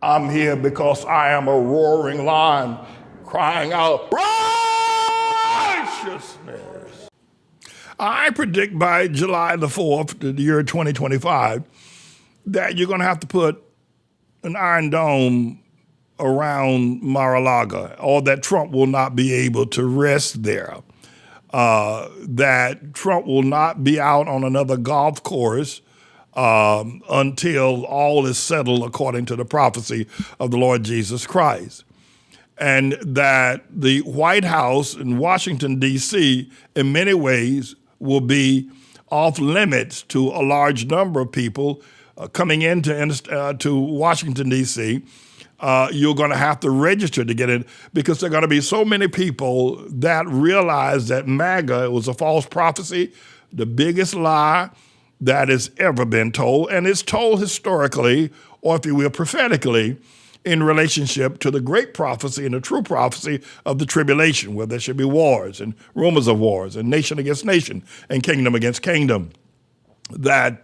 I'm here because I am a roaring lion crying out righteousness. I predict by July the 4th, the year 2025, that you're going to have to put an iron dome around Mar-a-Lago, or that Trump will not be able to rest there. That Trump will not be out on another golf course until all is settled according to the prophecy of the Lord Jesus Christ. And that the White House in Washington, D.C., in many ways will be off limits to a large number of people coming into to Washington, D.C. You're going to have to register to get in because there are going to be so many people that realize that MAGA was a false prophecy, the biggest lie that has ever been told, and it's told historically, or if you will, prophetically, in relationship to the great prophecy and the true prophecy of the tribulation, where there should be wars and rumors of wars and nation against nation and kingdom against kingdom. That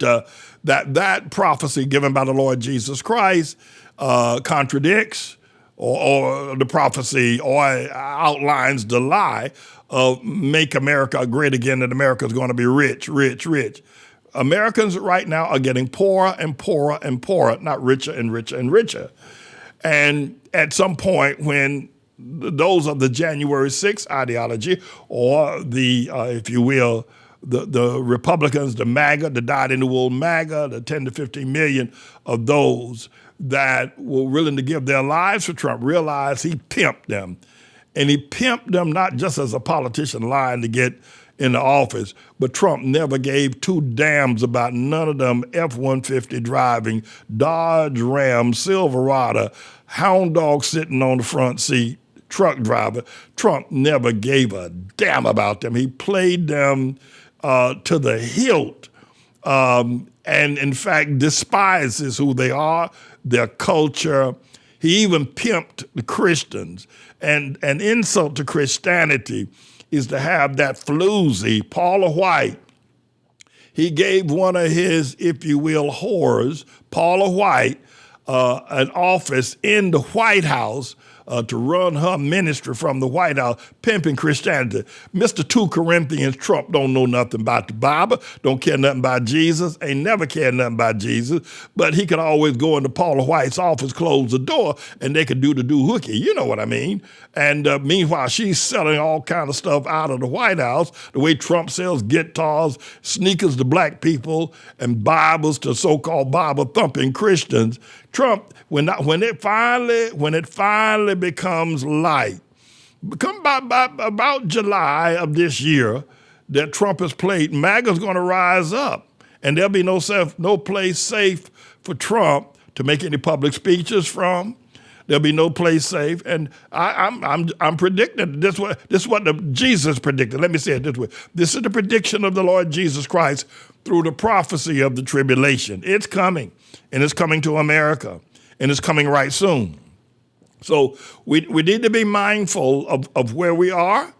prophecy given by the Lord Jesus Christ contradicts or the prophecy or outlines the lie of make America great again, that America is going to be rich, rich, rich. Americans right now are getting poorer and poorer and poorer, not richer and richer and richer. And at some point when those of the January 6th ideology or the, if you will, the Republicans, the MAGA, the dyed-in-the-wool MAGA, the 10 to 15 million of those that were willing to give their lives for Trump, realize he pimped them. And he pimped them not just as a politician lying to get in the office, but Trump never gave two damns about none of them F-150 driving, Dodge Ram, Silverado, hound dog sitting on the front seat, truck driver. Trump never gave a damn about them. He played them to the hilt, and in fact despises who they are, their culture. He even pimped the Christians. And an insult to Christianity is to have that floozy, Paula White. He gave one of his, if you will, whores, Paula White, an office in the White House to run her ministry from the White House, pimping Christianity. Mr. 2 Corinthians, Trump don't know nothing about the Bible, don't care nothing about Jesus, ain't never cared nothing about Jesus, but he could always go into Paula White's office, close the door, and they could do the doohickey, you know what I mean? And meanwhile, she's selling all kind of stuff out of the White House, the way Trump sells guitars, sneakers to black people, and Bibles to so-called Bible-thumping Christians. Trump, when it finally becomes light, about July of this year, that Trump has played, MAGA's going to rise up, and there'll be no place safe for Trump to make any public speeches from. There'll be no place safe, and I'm predicting this is what Jesus predicted. Let me say it this way: this is the prediction of the Lord Jesus Christ through the prophecy of the tribulation. It's coming, and it's coming to America, and it's coming right soon. So we need to be mindful of where we are.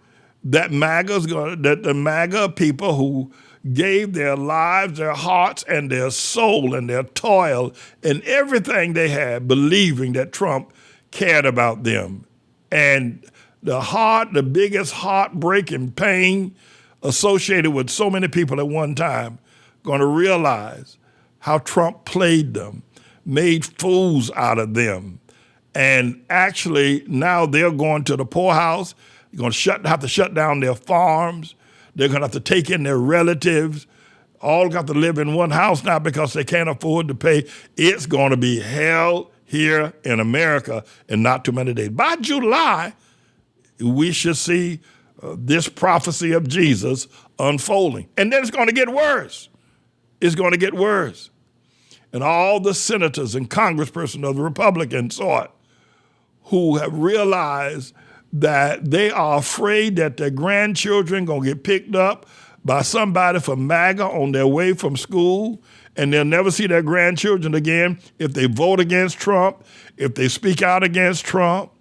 That the MAGA people who gave their lives, their hearts, and their soul, and their toil, and everything they had, believing that Trump cared about them. And the biggest heartbreaking pain associated with so many people at one time, going to realize how Trump played them, made fools out of them. And actually now they're going to the poorhouse. They're going to have to shut down their farms. They're going to have to take in their relatives. All got to live in one house now because they can't afford to pay. It's going to be hell here in America in not too many days. By July, we should see this prophecy of Jesus unfolding. And then it's going to get worse. It's going to get worse. And all the senators and congresspersons of the Republicans saw it, who have realized that they are afraid that their grandchildren going to get picked up by somebody from MAGA on their way from school, and they'll never see their grandchildren again if they vote against Trump, if they speak out against Trump.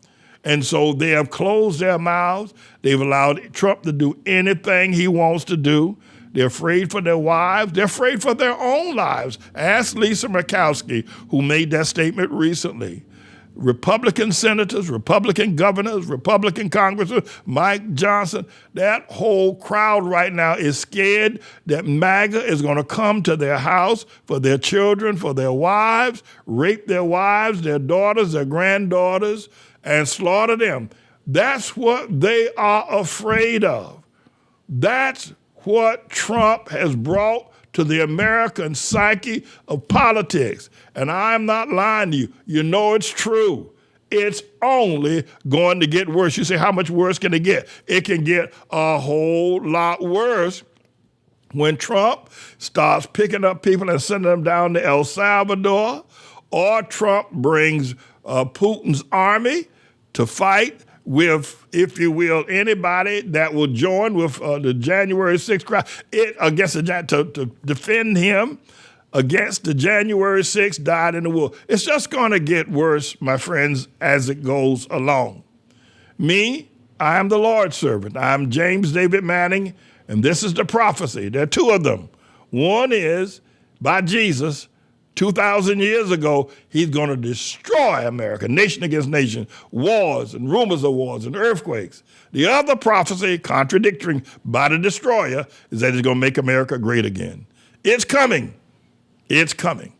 And so they have closed their mouths. They've allowed Trump to do anything he wants to do. They're afraid for their wives. They're afraid for their own lives. Ask Lisa Murkowski, who made that statement recently. Republican senators, Republican governors, Republican congressmen, Mike Johnson, that whole crowd right now is scared that MAGA is going to come to their house for their children, for their wives, rape their wives, their daughters, their granddaughters, and slaughter them. That's what they are afraid of. That's what Trump has brought to the American psyche of politics. And I'm not lying to you. You know it's true. It's only going to get worse. You say, how much worse can it get? It can get a whole lot worse when Trump starts picking up people and sending them down to El Salvador, or Trump brings Putin's army to fight with, if you will, anybody that will join with the January 6th crowd to defend him against the January 6th died in the war. It's just going to get worse, my friends, as it goes along. Me, I am the Lord's servant. I'm James David Manning, and this is the prophecy. There are two of them. One is by Jesus. 2,000 years ago, he's going to destroy America, nation against nation, wars and rumors of wars and earthquakes. The other prophecy, contradicting by the destroyer, is that he's going to make America great again. It's coming. It's coming.